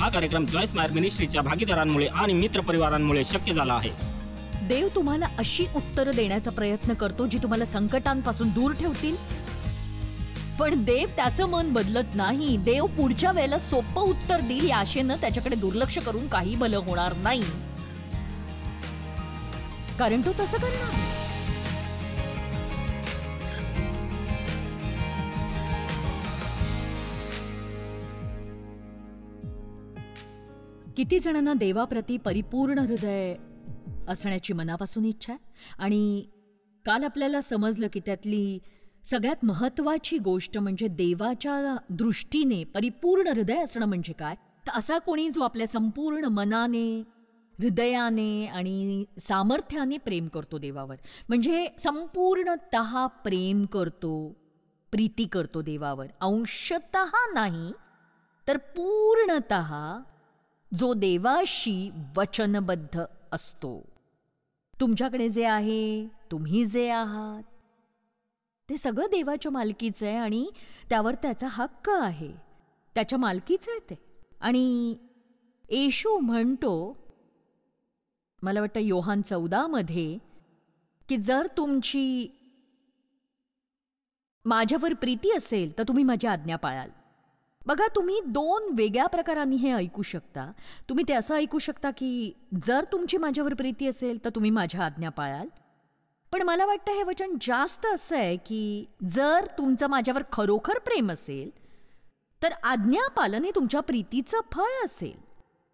हा कार्यक्रम जॉयस मायर मिनिस्ट्रीच्या भागीदारांमुळे आणि मित्रपरिवारांमुळे शक्य झाला आहे. देव तुम्हाला अशी उत्तरं देण्याचा प्रयत्न करतो जी तुम्हाला संकटांपासून दूर ठेवतील, पण देव त्याचं मन बदलत नाही. देव पुढच्या वेळेला सोपं उत्तर देईल या आशेनं त्याच्याकडे दुर्लक्ष करून काही भलं होणार नाही, कारण तो तसं करणार. किती जणांना देवाप्रती परिपूर्ण हृदय असण्याची मनापासून इच्छा आहे, आणि काल आपल्याला समजलं की त्यातली सगळ्यात महत्वाची गोष्ट म्हणजे देवाच्या दृष्टीने परिपूर्ण हृदय असणं म्हणजे काय. तर असा कोणी जो आपल्या संपूर्ण मनाने, हृदयाने आणि सामर्थ्याने प्रेम करतो देवावर, म्हणजे संपूर्णतः प्रेम करतो, प्रीती करतो देवावर, अंशतः नाही तर पूर्णतः, जो देवाशी वचनबद्ध असतो. तुमच्याकडे जे आहे, तुम्ही जे आहात, ते सगळं देवाच्या मालकीचं आहे आणि त्यावर त्याचा हक्क आहे, त्याच्या मालकीचं आहे ते. आणि येशू म्हणतो, मला वाटतं योहान 14 मध्ये, की जर तुमची माझ्यावर प्रीती असेल तर तुम्ही माझी आज्ञा पाळाल. बघा, तुम्ही दोन वेगळ्या प्रकारांनी हे ऐकू शकता. तुम्ही ते असं ऐकू शकता की जर तुमची माझ्यावर प्रीती असेल तर तुम्ही माझ्या आज्ञा पाळाल. पण मला वाटतं हे वचन जास्त असं आहे की जर तुमचं माझ्यावर खरोखर प्रेम असेल तर आज्ञा पालन हे तुमच्या प्रीतीचं फळ असेल.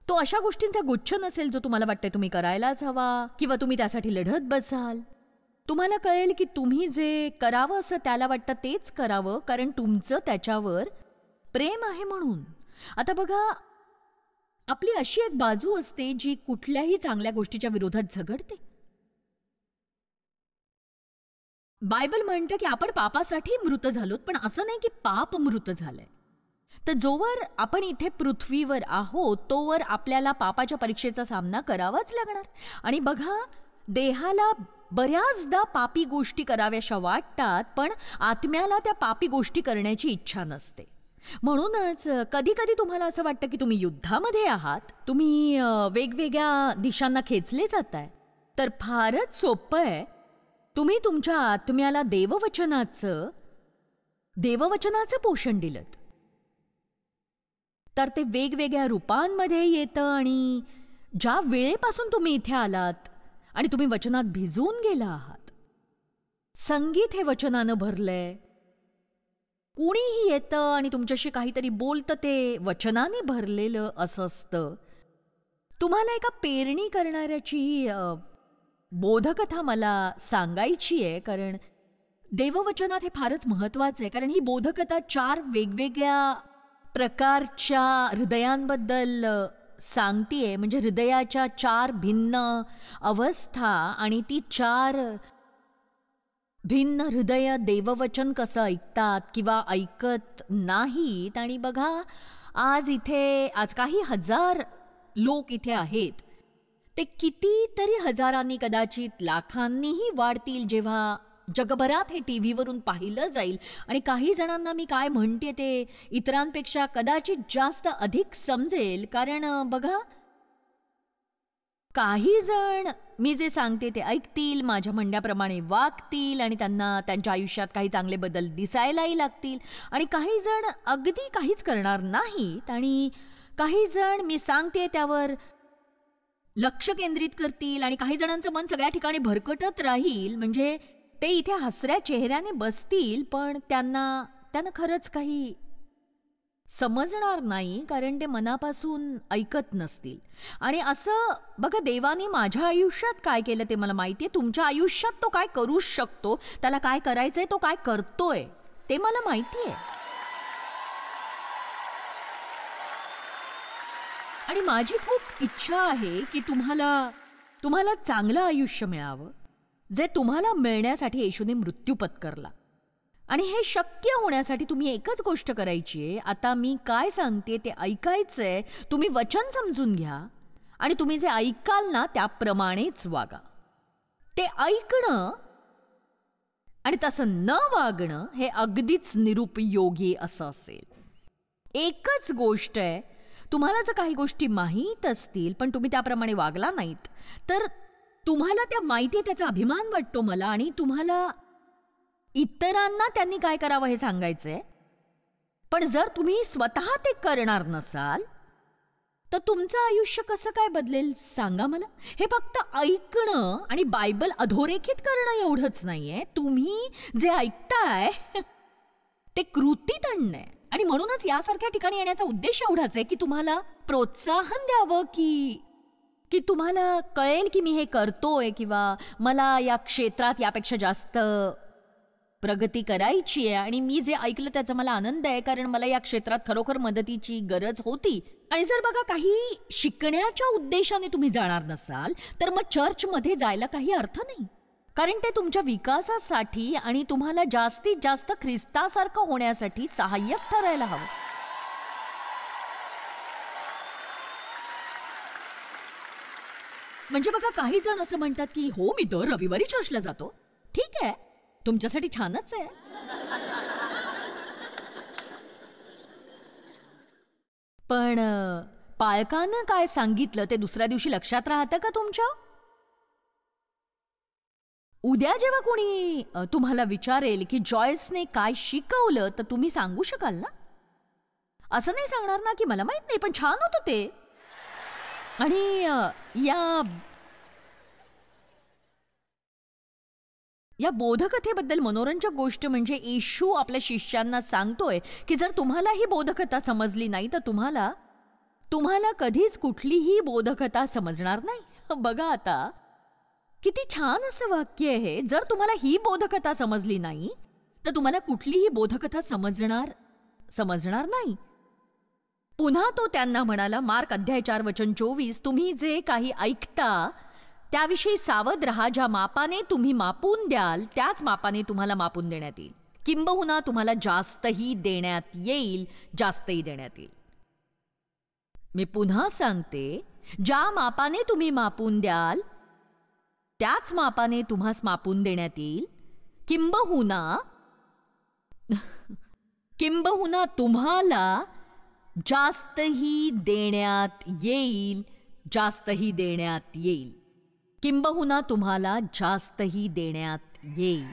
तो अशा गोष्टींचा गुच्छ नसेल जो तुम्हाला वाटतं तुम्ही करायलाच हवा किंवा तुम्ही त्यासाठी लढत बसाल. तुम्हाला कळेल की तुम्ही जे करावं असं त्याला वाटतं तेच करावं, कारण तुमचं त्याच्यावर प्रेम आहे म्हणून. आता बघा, आपली अशी एक बाजू असते जी कुठल्याही चांगल्या गोष्टीच्या विरोधात झगडते. बायबल म्हणतं की आपण पापासाठी मृत झालोत, पण असं नाही की पाप मृत झालंय. तर जोवर आपण इथे पृथ्वीवर आहोत तोवर आपल्याला पापाच्या परीक्षेचा सामना करावाच लागणार. आणि बघा, देहाला बऱ्याचदा पापी गोष्टी कराव्याशा वाटतात, पण आत्म्याला त्या पापी गोष्टी करण्याची इच्छा नसते. म्हणूनच कधी कधी तुम्हाला असं वाटतं की तुम्ही युद्धामध्ये आहात, तुम्ही वेगवेगळ्या दिशांना खेचले जाताय. तर फारच सोपं आहे, तुम्ही तुमच्या आत्म्याला देववचनाचं पोषण दिलं तर ते वेगवेगळ्या रूपांमध्ये येतं. आणि ज्या वेळेपासून तुम्ही इथे आलात आणि तुम्ही वचनात भिजून गेला आहात, संगीत हे वचनानं भरलंय. कुणीही येतं आणि तुमच्याशी काहीतरी बोलतं ते वचनाने भरलेलं असं असतं. तुम्हाला एका पेरणी करणाऱ्याची बोधकथा मला सांगायची आहे, कारण देववचनात हे फारच महत्वाचं आहे. कारण ही बोधकथा 4 वेगवेगळ्या प्रकारच्या हृदयांबद्दल सांगतीये, म्हणजे हृदयाच्या 4 भिन्न अवस्था, आणि ती 4 भिन्न हृदय देववचन कसं ऐकतात किंवा ऐकत नाहीत. आणि बघा, आज काही हजार लोक इथे आहेत, ते कितीतरी हजारांनी, कदाचित लाखांनीही वाढतील जेव्हा जगभरात हे टीव्हीवरून पाहिलं जाईल. आणि काही जणांना मी काय म्हणते ते इतरांपेक्षा कदाचित जास्त अधिक समजेल, कारण बघा, काही जण मी जे सांगते ते ऐकतील, माझ्या म्हणण्याप्रमाणे वागतील आणि त्यांना त्यांच्या आयुष्यात काही चांगले बदल दिसायलाही लागतील. आणि काही जण अगदी काहीच करणार नाहीत, आणि काही जण मी सांगते त्यावर लक्ष केंद्रित करतील, आणि काही जणांचं मन सगळ्या ठिकाणी भरकटत राहील. म्हणजे ते इथे हसऱ्या चेहऱ्याने बसतील, पण त्यांना खरंच काही समजणार नाही, कारण ते मनापासून ऐकत नसतील. आणि असं बघा, देवाने माझ्या आयुष्यात काय केलं ते मला माहितीये. तुमच्या आयुष्यात तो काय करू शकतो, त्याला काय करायचंय, तो काय करतोय ते मला माहितीये. आणि माझी खूप इच्छा आहे की तुम्हाला चांगलं आयुष्य मिळावं, जे तुम्हाला मिळण्यासाठी येशूने मृत्यू पत्करला. आणि हे शक्य होण्यासाठी तुम्ही एकच गोष्ट करायची आहे. आता मी काय सांगते ते ऐकायचंय, तुम्ही वचन समजून घ्या, आणि तुम्ही जे ऐकाल ना त्याप्रमाणेच वागा. ते ऐकणं आणि तसं न वागणं हे अगदीच निरुपयोगी असं असेल. एकच गोष्ट आहे, तुम्हाला जर काही गोष्टी माहीत असतील पण तुम्ही त्याप्रमाणे वागला नाहीत, तर तुम्हाला त्या माहिती त्याचा अभिमान वाटतो मला, आणि तुम्हाला इतरांना त्यांनी काय करावं हे सांगायचंय. पण जर तुम्ही स्वतः ते करणार नसाल तर तुमचं आयुष्य कसं काय बदलेल सांगा मला. हे फक्त ऐकणं आणि बायबल अधोरेखित करणं एवढंच नाहीये. तुम्ही जे ऐकताय ते कृतीत आणणं आहे. आणि म्हणूनच यासारख्या ठिकाणी येण्याचा उद्देश एवढाच आहे की तुम्हाला प्रोत्साहन द्यावं, की तुम्हाला कळेल की मी हे करतोय, किंवा मला या क्षेत्रात यापेक्षा जास्त प्रगती करायची आहे, आणि मी जे ऐकलं त्याचा मला आनंद आहे, कारण मला या क्षेत्रात खरोखर मदतीची गरज होती. आणि जर बघा काही शिकण्याच्या उद्देशाने तुम्ही जाणार नसाल तर मग चर्चमध्ये जायला काही अर्थ नाही, कारण ते तुमच्या विकासासाठी आणि तुम्हाला जास्तीत जास्त ख्रिस्तासारखं होण्यासाठी सहाय्यक ठरायला हवं. म्हणजे बघा काही जण असं म्हणतात की हो मी दर रविवारी चर्चला जातो. ठीक आहे, तुमच्यासाठी छानच आहे. पण पालकानं काय सांगितलं ते दुसऱ्या दिवशी लक्षात राहतं का तुमच्या? उद्या जेव्हा कोणी तुम्हाला विचारेल की जॉयसने काय शिकवलं तर तुम्ही सांगू शकाल ना? असं नाही सांगणार ना की मला माहित नाही पण छान होतं ते. आणि या बोधकथेबद्दल मनोरंजक गोष्ट म्हणजे येशू आपल्या शिष्यांना सांगतोय की जर तुम्हाला ही बोधकथा समजली नाही तर तुम्हाला कधीच कुठलीही बोधकथा समजणार नाही. बघा आता किती छान असं वाक्य आहे. जर तुम्हाला ही बोधकथा समजली नाही तर तुम्हाला कुठलीही बोधकथा समजणार नाही. पुन्हा तो त्यांना म्हणाला, मार्क अध्याय 4 वचन 24, तुम्ही जे काही ऐकता त्याविषयी सावध रहा. ज्या मापाने तुम्ही मापून द्याल त्याच मापाने तुम्हाला मापून देण्यात येईल, किंबहुना तुम्हाला जास्तही देण्यात येईल. मी पुन्हा सांगते, ज्या मापाने तुम्ही मापून द्याल त्याच मापाने तुम्हास मापून देण्यात येईल, किंबहुना तुम्हाला जास्तही देण्यात येईल. किंबहुना तुम्हाला जास्तही देण्यात येईल.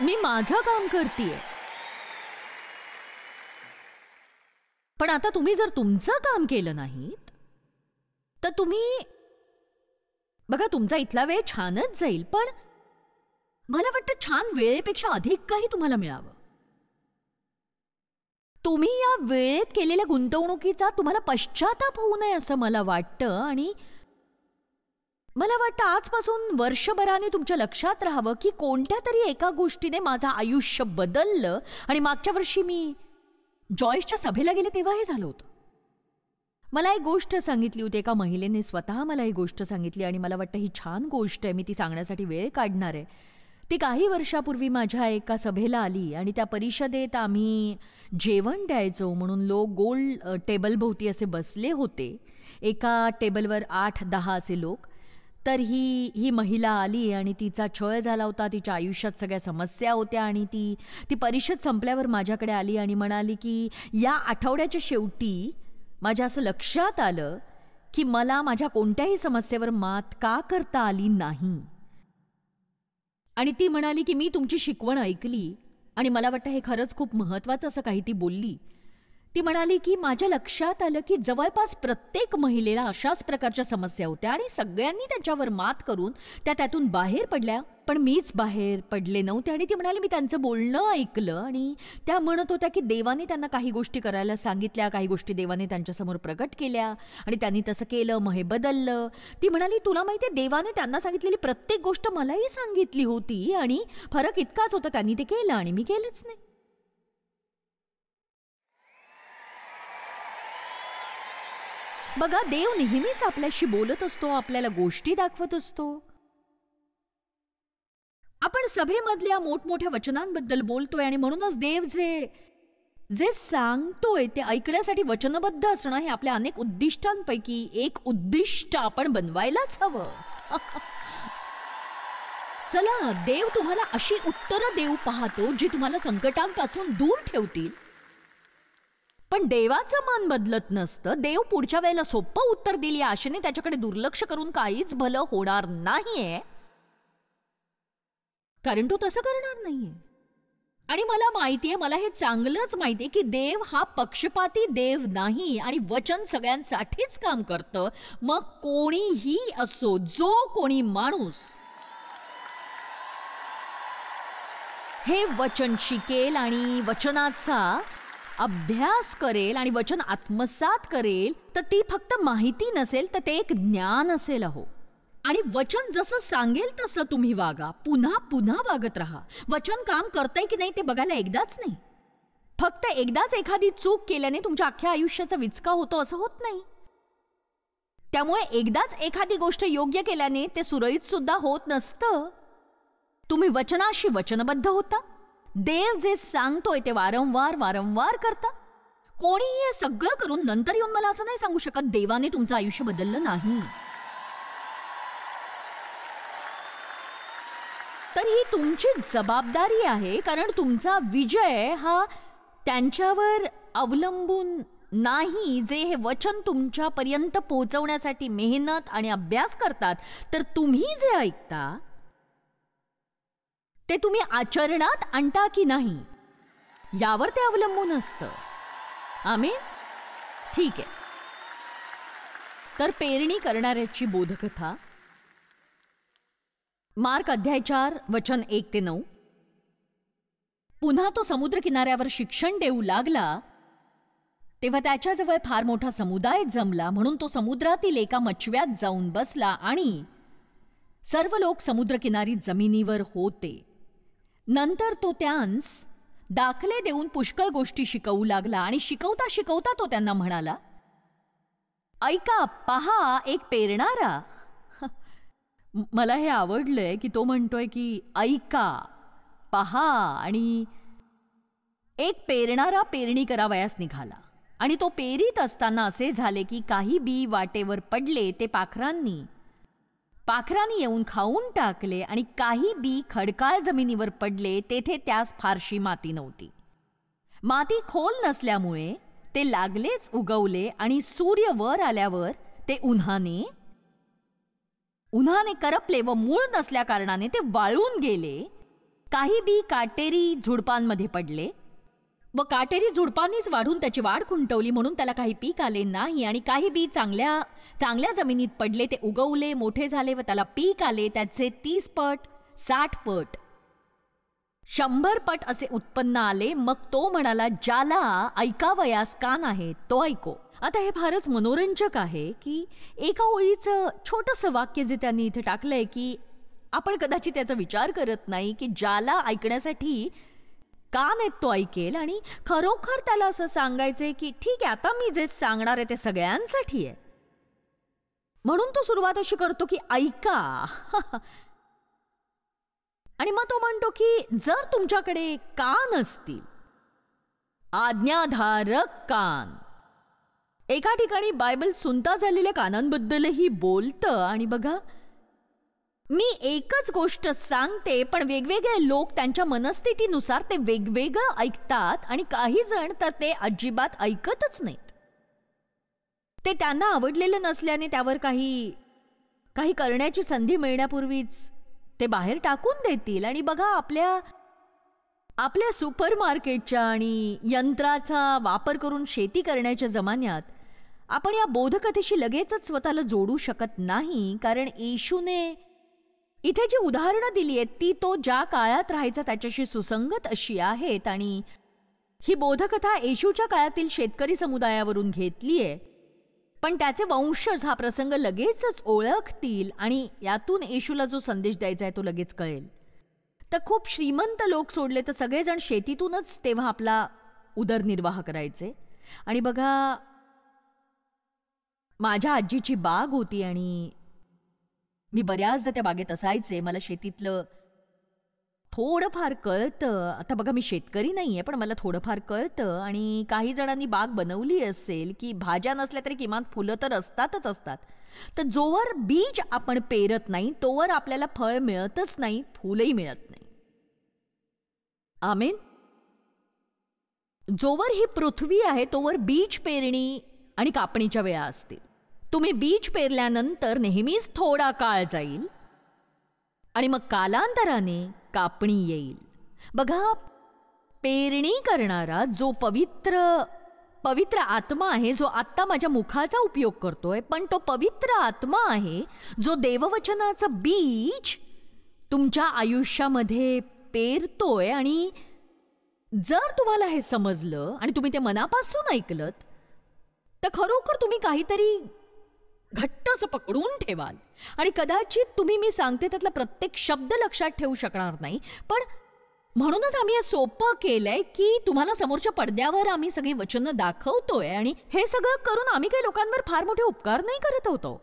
मी माझं काम करतेय, पण आता तुम्ही जर तुमचं काम केलं नाहीत तर तुम्ही बघा तुमचा इथला वेळ छानच जाईल, पण मला वाटतं छान वेळेपेक्षा अधिक काही तुम्हाला मिळावं. तुम्ही या वेळेत केलेल्या गुंतवणुकीचा तुम्हाला पश्चाताप होऊ नये असं मला वाटतं. आणि मला वाटतं आजपासून वर्षभराने तुमच्या लक्षात राहावं की कोणत्या तरी एका गोष्टीने माझं आयुष्य बदललं. आणि मागच्या वर्षी मी जॉयसच्या सभेला गेले तेव्हा हे झालं होतं. मला एक गोष्ट सांगितली होती, एका महिलेने स्वतः मला ही गोष्ट सांगितली आणि मला वाटतं ही छान गोष्ट आहे, मी ती सांगण्यासाठी वेळ काढणार आहे. ती काही वर्षापूर्वी माझ्या एका सभेला आली आणि त्या परिषदेत आम्ही जेवण द्यायचो म्हणून लोक गोल टेबलभोवती असे बसले होते. एका टेबलवर 8-10 असे लोक. तर ही महिला आली आणि तिचा छळ झाला होता, तिच्या आयुष्यात सगळ्या समस्या होत्या आणि ती परिषद संपल्यावर माझ्याकडे आली आणि म्हणाली की या आठवड्याच्या शेवटी माझ्या असं लक्षात आलं की मला माझ्या कोणत्याही समस्येवर मात का करता आली नाही. आणि ती म्हणाली की मी तुमची शिकवण ऐकली आणि मला वाटतं हे खरंच खूप महत्त्वाचं असं काही ती बोलली. ती म्हणाली की माझ्या लक्षात आलं की जवळपास प्रत्येक महिलेला अशाच प्रकारच्या समस्या होत्या आणि सगळ्यांनी त्याच्यावर मात करून त्यातून बाहेर पडल्या, पण मीच बाहेर पडले नव्हते. आणि ती म्हणाली मी त्यांचं बोलणं ऐकलं आणि त्या म्हणत होत्या की देवाने त्यांना काही गोष्टी करायला सांगितल्या, काही गोष्टी देवाने त्यांच्यासमोर प्रकट केल्या आणि त्यांनी तसं केलं, मग हे बदललं. ती म्हणाली तुला माहिती आहे देवाने त्यांना सांगितलेली प्रत्येक गोष्ट मलाही सांगितली होती आणि फरक इतकाच होता, त्यांनी ते केलं आणि मी केलंच नाही. बघा देव नेहमीच आपल्याशी बोलत असतो, आपल्याला गोष्टी दाखवत असतो. आपण सभेमधल्या मोठमोठ्या वचनांबद्दल बोलतोय आणि म्हणूनच देव जे सांगतोय ते ऐकण्यासाठी वचनबद्ध असणं हे आपल्या अनेक उद्दिष्टांपैकी एक उद्दिष्ट आपण बनवायलाच हवं. चला, देव तुम्हाला अशी उत्तरं देऊ पाहतो जी तुम्हाला संकटांपासून दूर ठेवतील पण देवाचं मन बदलत नसतं. देव पुढच्या वेळेला सोपं उत्तर दिली या आशेने त्याच्याकडे दुर्लक्ष करून काहीच भलं होणार नाहीये, कारण तो तसं करणार नाहीये. आणि मला माहितीये, मला हे चांगलंच माहितीये की देव हा पक्षपाती देव नाही आणि वचन सगळ्यांसाठीच काम करतं. मग कोणीही असो, जो कोणी माणूस हे वचन शिकेल आणि वचनाचा अभ्यास करेल आणि वचन आत्मसात करेल, तर ती फक्त माहिती नसेल, तर ते एक ज्ञान असेल. अहो, आणि वचन जसं सांगेल तसं तुम्ही वागा, पुन्हा पुन्हा वागत राहा. वचन काम करतंय की नाही ते बघायला एकदाच नाही. फक्त एकदाच एखादी चूक केल्याने तुमच्या अख्ख्या आयुष्याचा विचका होतो असं होत नाही. त्यामुळे एकदाच एखादी गोष्ट योग्य केल्याने ते सुरळीत सुद्धा होत नसतं. तुम्ही वचनाशी वचनबद्ध होता. देव जे सांगतोय ते वारंवार वारंवार करता. कोणीही हे सगळं करून नंतर येऊन मला असं नाही सांगू शकत देवाने तुमचं आयुष्य बदललं नाही. तर ही तुमची जबाबदारी आहे, कारण तुमचा विजय हा त्यांच्यावर अवलंबून नाही जे हे वचन तुमच्यापर्यंत पोहोचवण्यासाठी मेहनत आणि अभ्यास करतात. तर तुम्ही जे ऐकता ते तुम्ही आचरणात आणता की नाही यावर ते अवलंबून असतं. आमीन. ठीक आहे. तर पेरणी करणाऱ्याची बोधकथा, मार्क अध्याय 4 वचन 1 ते 9. पुन्हा तो समुद्र किनाऱ्यावर शिक्षण देऊ लागला तेव्हा त्याच्याजवळ फार मोठा समुदाय जमला, म्हणून तो समुद्रातील एका मचव्यात जाऊन बसला आणि सर्व लोक समुद्रकिनारी जमिनीवर होते. नंतर तो त्यांस दाखले देऊन पुष्कळ गोष्टी शिकवू लागला आणि शिकवता शिकवता तो त्यांना म्हणाला, ऐका, पहा, एक पेरणारा. मला हे आवडलंय की तो म्हणतोय की ऐका, पहा, आणि एक पेरणारा पेरणी करावयास निघाला. आणि तो पेरीत असताना असे झाले की काही बी वाटेवर पडले, ते पाखरांनी येऊन खाऊन टाकले, आणि काही बी खडकाळ जमिनीवर पडले, तेथे त्यास फारशी माती नव्हती. माती खोल नसल्यामुळे ते लागलेच उगवले, आणि सूर्य वर आल्यावर ते उन्हाने करपले व मूळ नसल्या कारणाने ते वाळून गेले. काही बी काटेरी झुडपांमध्ये पडले व काटेरी झुडपांनीच वाढून त्याची वाढ खुंटवली, म्हणून त्याला काही पीक आले नाही. आणि काही बी चांगल्या जमिनीत पडले, ते उगवले, मोठे झाले व त्याला पीक आले, त्याचे 30 पट, 60 पट, 100 पट असे उत्पन्न आले. मग तो म्हणाला, ज्याला ऐकावयास कान आहे तो ऐको. आता हे फारच मनोरंजक आहे की एका ओळीचं छोटंसं वाक्य जे त्यांनी इथे टाकलंय की आपण कदाचित त्याचा विचार करत नाही की ज्याला ऐकण्यासाठी कान आहेत तो ऐकेल. आणि खरोखर त्याला असं सांगायचंय की ठीक आहे, आता मी जे सांगणार आहे ते सगळ्यांसाठी आहे. म्हणून तो सुरुवात अशी करतो की ऐका. आणि मग तो म्हणतो की जर तुमच्याकडे कान असतील, आज्ञाधारक कान. एका ठिकाणी बायबल सुनता झालेल्या कानांबद्दलही बोलतं. आणि बघा, मी एकच गोष्ट सांगते, पण वेगवेगळे लोक त्यांच्या मनस्थितीनुसार ते वेगवेगळं ऐकतात, आणि काही जण तर ते अजिबात ऐकतच नाहीत. ते त्यांना आवडलेलं नसल्याने त्यावर काही करण्याची संधी मिळण्यापूर्वीच ते बाहेर टाकून देतील. आणि बघा, आपल्या सुपरमार्केटच्या आणि यंत्राचा वापर करून शेती करण्याच्या जमान्यात आपण या बोधकथेशी लगेचच स्वतःला जोडू शकत नाही, कारण येशूने इथे जी उदाहरणं दिली आहेत ती तो ज्या काळात राहायचा त्याच्याशी सुसंगत अशी आहेत. आणि ही बोधकथा येशूच्या काळातील शेतकरी समुदायावरून घेतली आहे, पण त्याचे वंशज हा प्रसंग लगेचच ओळखतील आणि यातून येशूला जो संदेश द्यायचा आहे तो लगेच कळेल. तर खूप श्रीमंत लोक सोडले तर सगळेजण शेतीतूनच तेव्हा आपला उदरनिर्वाह करायचे. आणि बघा, माझ्या आजीची बाग होती आणि मी बऱ्याचदा त्या बागेत असायचे. मला शेतीतलं थोडंफार कळतं. आता बघा, मी शेतकरी नाहीये, पण मला थोडंफार कळतं. आणि काही जणांनी बाग बनवली असेल की भाज्या नसल्या तरी किमान फुलं तर असतातच असतात. तर जोवर बीज आपण पेरत नाही तोवर आपल्याला फळ मिळतच नाही, फुलही मिळत नाही. आमेन. जोवर ही पृथ्वी आहे तोवर बीज पेरणी आणि कापणीच्या वेळा असतील. तुम्ही बीज पेरल्यानंतर नेहमीच थोडा काळ जाईल आणि मग कालांतराने कापणी येईल. बघा, पेरणी करणारा जो पवित्र आत्मा आहे, जो आत्ता माझ्या मुखाचा उपयोग करतोय, पण तो पवित्र आत्मा आहे जो देववचनाचं बीज तुमच्या आयुष्यामध्ये पेरतोय. आणि जर तुम्हाला हे समजलं आणि तुम्ही ते मनापासून ऐकलत तर खरोखर तुम्ही काहीतरी घट्ट असं पकडून ठेवाल. आणि कदाचित तुम्ही मी सांगते त्यातला प्रत्येक शब्द लक्षात ठेवू शकणार नाही, पण म्हणूनच आम्ही हे सोपं केलंय की तुम्हाला समोरच्या पडद्यावर आम्ही सगळी वचनं दाखवतोय आणि हे सगळं करून आम्ही काही लोकांवर फार मोठे उपकार नाही करत होतो.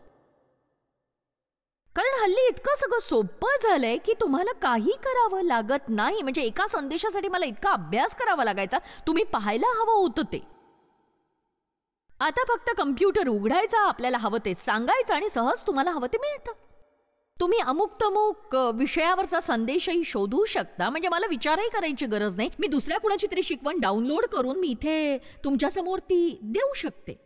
कारण हल्ली इतकं सगळं सोपं झालंय की तुम्हाला काही करावं लागत नाही. म्हणजे एका संदेशासाठी मला इतका अभ्यास करावा लागायचा, तुम्ही पाहायला हवं होतं ते. आता फक्त कम्प्युटर उघडायचा, आपल्याला हवं ते सांगायचं आणि सहज तुम्हाला हवं ते मिळतं. तुम्ही अमुक तमुक विषयावरचा संदेशही शोधू शकता. म्हणजे मला विचारही करायची गरज नाही. मी दुसऱ्या कुणाची तरी शिकवण डाउनलोड करून मी इथे तुमच्यासमोर ती देऊ शकते.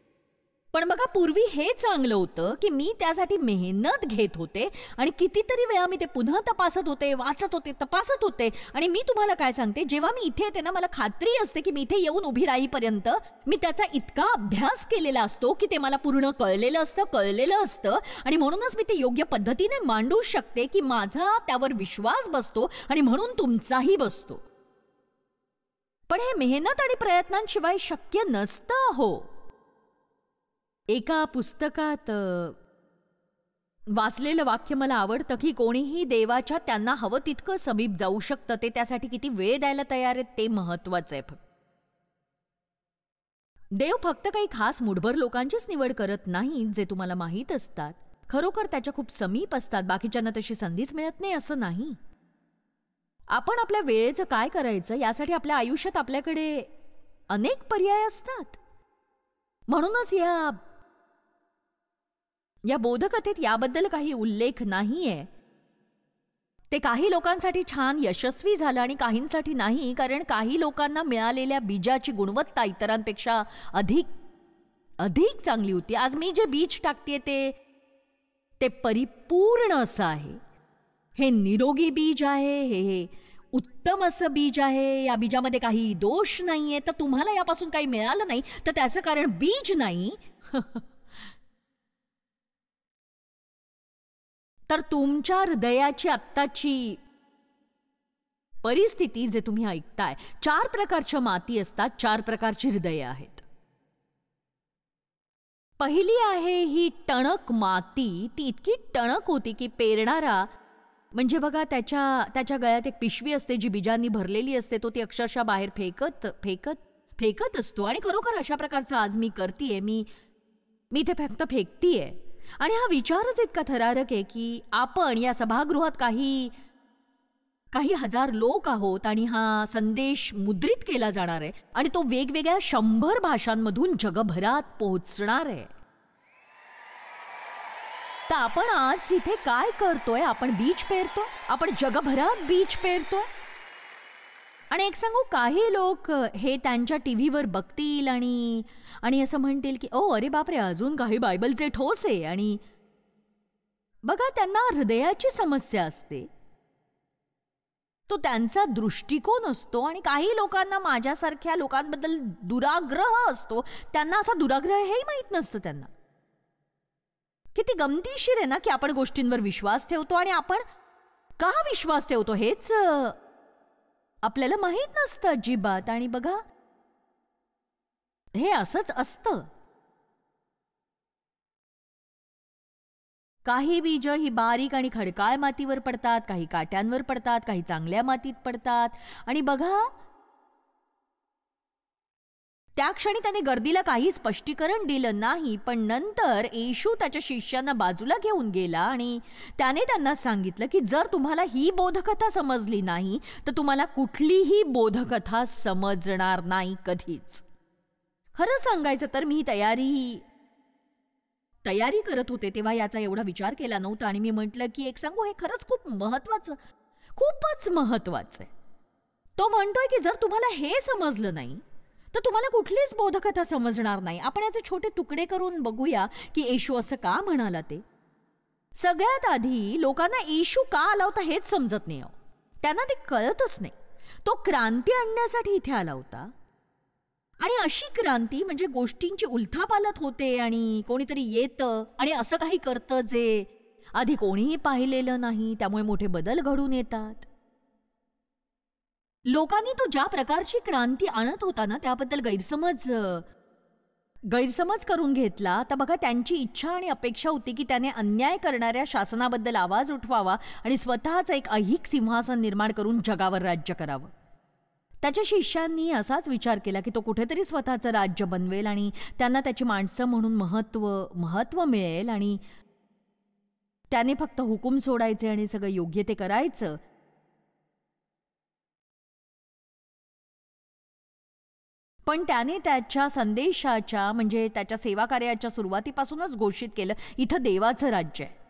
पण बघा, पूर्वी हे चांगलं होतं की मी त्यासाठी मेहनत घेत होते आणि कितीतरी वेळा मी ते पुन्हा तपासत होते, वाचत होते, तपासत होते. आणि मी तुम्हाला काय सांगते, जेव्हा मी इथे येते ना, मला खात्री असते की मी इथे येऊन उभी राहीपर्यंत मी त्याचा इतका अभ्यास केलेला असतो की ते मला पूर्ण कळलेलं असतं आणि म्हणूनच मी ते योग्य पद्धतीने मांडू शकते की माझा त्यावर विश्वास बसतो आणि म्हणून तुमचाही बसतो. पण हे मेहनत आणि प्रयत्नांशिवाय शक्य नसतं हो. एका पुस्तकात वाचलेलं वाक्य मला आवडतं की कोणीही देवाच्या त्यांना हवं तितकं समीप जाऊ शकतं, ते त्यासाठी किती वेळ द्यायला तयार आहेत ते महत्वाचं आहे. देव फक्त काही खास मुठभर लोकांचीच निवड करत नाही जे तुम्हाला माहीत असतात, खरोखर त्याच्या खूप समीप असतात. बाकीच्यांना तशी संधीच मिळत नाही असं नाही. आपण आपल्या वेळेचं काय करायचं यासाठी आपल्या आयुष्यात आपल्याकडे अनेक पर्याय असतात. म्हणूनच या बोधकथेत याबद्दल काही उल्लेख नाहीये. ते काही लोकांसाठी छान यशस्वी झालं आणि काहींसाठी नाही, कारण काही लोकांना मिळालेल्या बीजाची गुणवत्ता इतरांपेक्षा अधिक चांगली होती. आज मी जे बीज टाकते ते परिपूर्ण असं आहे. हे निरोगी बीज आहे, हे उत्तम असं बीज आहे. या बीजामध्ये काही दोष नाहीये. तर तुम्हाला यापासून काही मिळालं नाही तर त्याचं कारण बीज नाही तर तुमच्या हृदयाची आत्ताची परिस्थिती जे तुम्ही ऐकताय. 4 प्रकारच्या माती असतात, 4 प्रकारची हृदय आहेत. पहिली आहे ही टणक माती. ती इतकी टणक होती की पेरणारा म्हणजे बघा त्याच्या गळ्यात एक पिशवी असते जी बीजांनी भरलेली असते. तो ती अक्षरशः बाहेर फेकत असतो. आणि खरोखर अशा प्रकारचं आज मी करतीये. मी इथे फक्त फेकतीये. आणि हा विचारच इतका थरारक आहे की आपण या सभागृहात काही हजार लोक आहोत आणि हा संदेश मुद्रित केला जाणार आहे आणि तो वेगवेगळ्या 100 भाषांमधून जगभरात पोहोचणार आहे. तर आपण आज इथे काय करतोय? आपण बीज पेरतोय. आपण जगभरात बीज पेरतोय. आणि एक सांगू, काही लोक हे त्यांच्या टीव्हीवर बघतील आणि असं म्हणतील की ओ अरे बापरे, अजून काही बायबलचे ठोस आहे. आणि बघा, त्यांना हृदयाची समस्या असते, तो त्यांचा दृष्टिकोन असतो. आणि काही लोकांना माझ्यासारख्या लोकांबद्दल दुराग्रह असतो. त्यांना असा दुराग्रह हेही माहीत नसतं त्यांना. किती गमतीशीर आहे ना की आपण गोष्टींवर विश्वास ठेवतो आणि आपण का विश्वास ठेवतो हेच आपल्याला माहीत नसतं अजिबात. आणि बघा, हे असंच असतं. काही बीज ही बारीक आणि खडकाळ मातीवर पडतात, काही काट्यांवर पडतात, काही चांगल्या मातीत पडतात. आणि बघा, त्या क्षणी त्याने गर्दीला काही स्पष्टीकरण दिलं नाही. पण नंतर येशू त्याच्या शिष्यांना बाजूला घेऊन गेला आणि त्याने त्यांना सांगितलं की जर तुम्हाला ही बोधकथा समजली नाही तर तुम्हाला कुठलीही बोधकथा समजणार नाही कधीच. खरं सांगायचं तर मी तयारी करत होते तेव्हा याचा एवढा विचार केला नव्हता. आणि मी म्हटलं की एक सांगू, हे खरंच खूप महत्वाचं, खूपच महत्वाचं आहे. तो म्हणतोय की जर तुम्हाला हे समजलं नाही तर तुम्हाला कुठलीच बोधकथा समजणार नाही. आपण याचे छोटे तुकडे करून बघूया की येशू असं का म्हणाला ते. सगळ्यात आधी लोकांना येशू का आला होता हेच समजत नाही. त्यांना ते कळतच नाही. तो क्रांती आणण्यासाठी इथे आला होता. आणि अशी क्रांती म्हणजे गोष्टींची उलथापालथ होते आणि कोणीतरी येतं आणि असं काही करतं जे आधी कोणीही पाहिलेलं नाही. त्यामुळे मोठे बदल घडून येतात. लोकांनी तो ज्या प्रकारची क्रांती आणत होता ना त्याबद्दल गैरसमज करून घेतला. तर बघा, त्यांची इच्छा आणि अपेक्षा होती की त्याने अन्याय करणाऱ्या शासनाबद्दल आवाज उठवावा आणि स्वतःच एक ऐहिक सिंहासन निर्माण करून जगावर राज्य करावं. त्याच्या शिष्यांनी असाच विचार केला की तो कुठेतरी स्वतःचं राज्य बनवेल आणि त्यांना त्याची माणसं म्हणून महत्व मिळेल आणि त्याने फक्त हुकूम सोडायचे आणि सगळं योग्य ते करायचं. पण त्याने त्याच्या संदेशाच्या म्हणजे त्याच्या सेवा कार्याच्या सुरुवातीपासूनच घोषित केलं, इथं देवाचं राज्य आहे.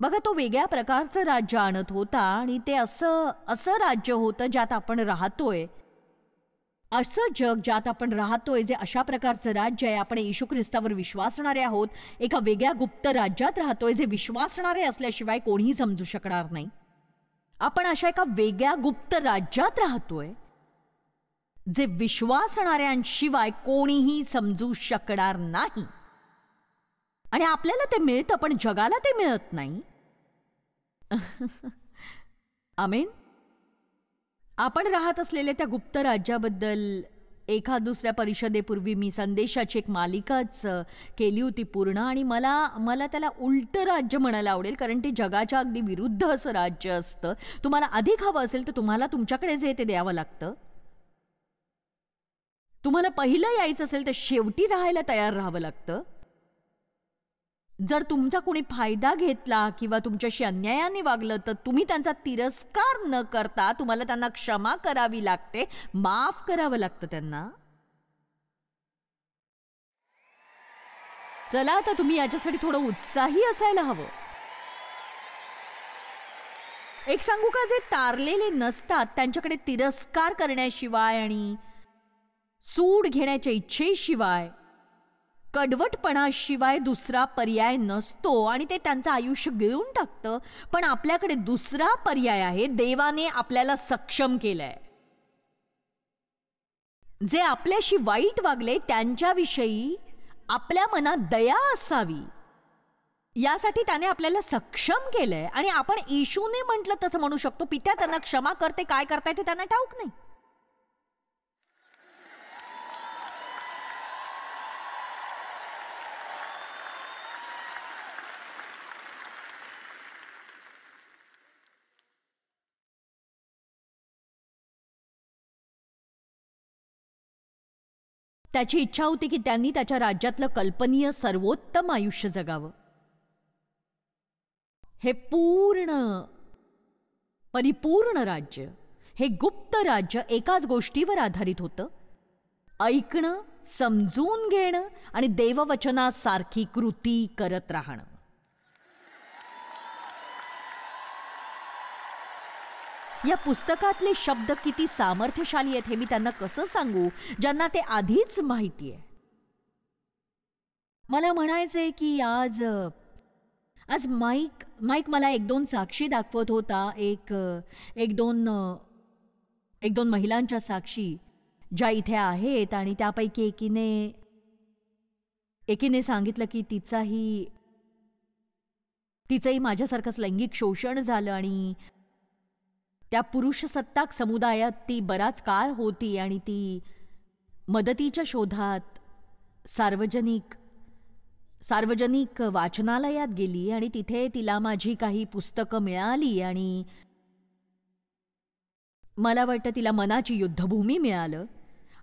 बघा, तो वेगळ्या प्रकारचं राज्य आणत होता आणि ते असं राज्य होतं ज्यात आपण राहतोय. असं जग ज्यात आपण राहतोय जे अशा प्रकारचं राज्य आहे. आपण येशू ख्रिस्तावर विश्वासणारे आहोत. एका वेगळ्या गुप्त राज्यात राहतोय जे विश्वासणारे असल्याशिवाय कोणीही समजू शकणार नाही. आपण अशा एका वेगळ्या गुप्त राज्यात राहतोय जे विश्वासणाऱ्यांशिवाय कोणीही समजू शकणार नाही. आणि आपल्याला ते मिळतं पण जगाला ते मिळत नाही. आमेन. आपण राहत असलेल्या त्या गुप्त राज्याबद्दल एका दुसऱ्या परिषदेपूर्वी मी संदेशाची एक मालिकाच केली होती पूर्ण. आणि मला त्याला उलटं राज्य म्हणायला आवडेल, कारण ते जगाच्या अगदी विरुद्ध असं राज्य असतं. तुम्हाला अधिक हवं असेल तर तुम्हाला तुमच्याकडे जे ते द्यावं लागतं. तुम्हाला पहिलं यायचं असेल तर शेवटी राहायला तयार राहावं लागतं. जर तुमचा कोणी फायदा घेतला किंवा तुमच्याशी अन्यायाने वागलं तर तुम्ही त्यांचा तिरस्कार न करता तुम्हाला त्यांना क्षमा करावी लागते, माफ करावं लागतं त्यांना. चला, आता तुम्ही याच्यासाठी थोडं उत्साही असायला हवं. एक सांगू का, जे तारलेले नसतात त्यांच्याकडे तिरस्कार करण्याशिवाय आणि सूड घेण्याच्या इच्छेशिवाय, कडवटपणाशिवाय दुसरा पर्याय नसतो आणि ते त्यांचं आयुष्य गिळून टाकतं. पण आपल्याकडे दुसरा पर्याय आहे. देवाने आपल्याला सक्षम केलंय. जे आपल्याशी वाईट वागले त्यांच्याविषयी आपल्या मनात दया असावी यासाठी त्याने आपल्याला सक्षम केलंय. आणि आपण येशूने म्हटलं तसं म्हणू शकतो, पित्या त्यांना क्षमा करते, काय करताय ते त्यांना ठाऊक नाही. त्याची इच्छा होती की त्यांनी त्याच्या राज्यातलं कल्पनीय सर्वोत्तम आयुष्य जगावं. हे परिपूर्ण राज्य, हे गुप्त राज्य एकाच गोष्टीवर आधारित होतं: ऐकणं, समजून घेणं आणि देववचनासारखी कृती करत राहणं. या पुस्तकातले शब्द किती सामर्थ्यशाली आहेत हे मी त्यांना कसं सांगू ज्यांना ते आधीच माहिती आहे. मला म्हणायचंय की आज माईक मला एक दोन साक्षी दाखवत होता. एक दोन महिलांच्या साक्षी ज्या इथे आहेत आणि त्यापैकी एकीने सांगितलं की तिचंही माझ्यासारखंच लैंगिक शोषण झालं आणि त्या पुरुषसत्ताक समुदायात ती बराच काळ होती आणि ती मदतीच्या शोधात सार्वजनिक वाचनालयात गेली आणि तिथे तिला माझी काही पुस्तकं मिळाली आणि मला वाटतं तिला मनाची युद्धभूमी मिळालं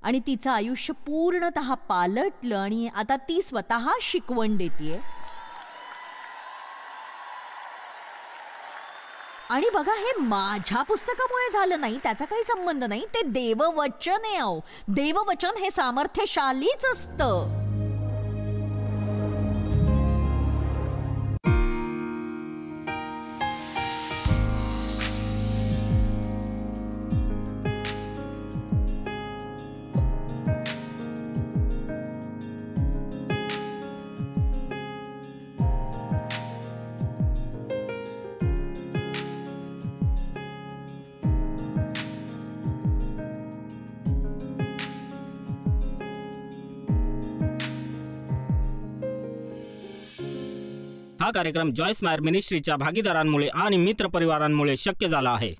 आणि तिचं आयुष्य पूर्णतः पालटलं आणि आता ती स्वतः शिकवण देतेय. आणि बघा, हे माझ्या पुस्तकामुळे झालं नाही, त्याचा काही संबंध नाही. ते देववचन आहे. देववचन हे सामर्थ्यशालीच असतं. हा कार्यक्रम जॉयस मायर मिनिस्ट्रीच्या भागीदारांमुळे आणि मित्रपरिवारांमुळे शक्य झाला आहे.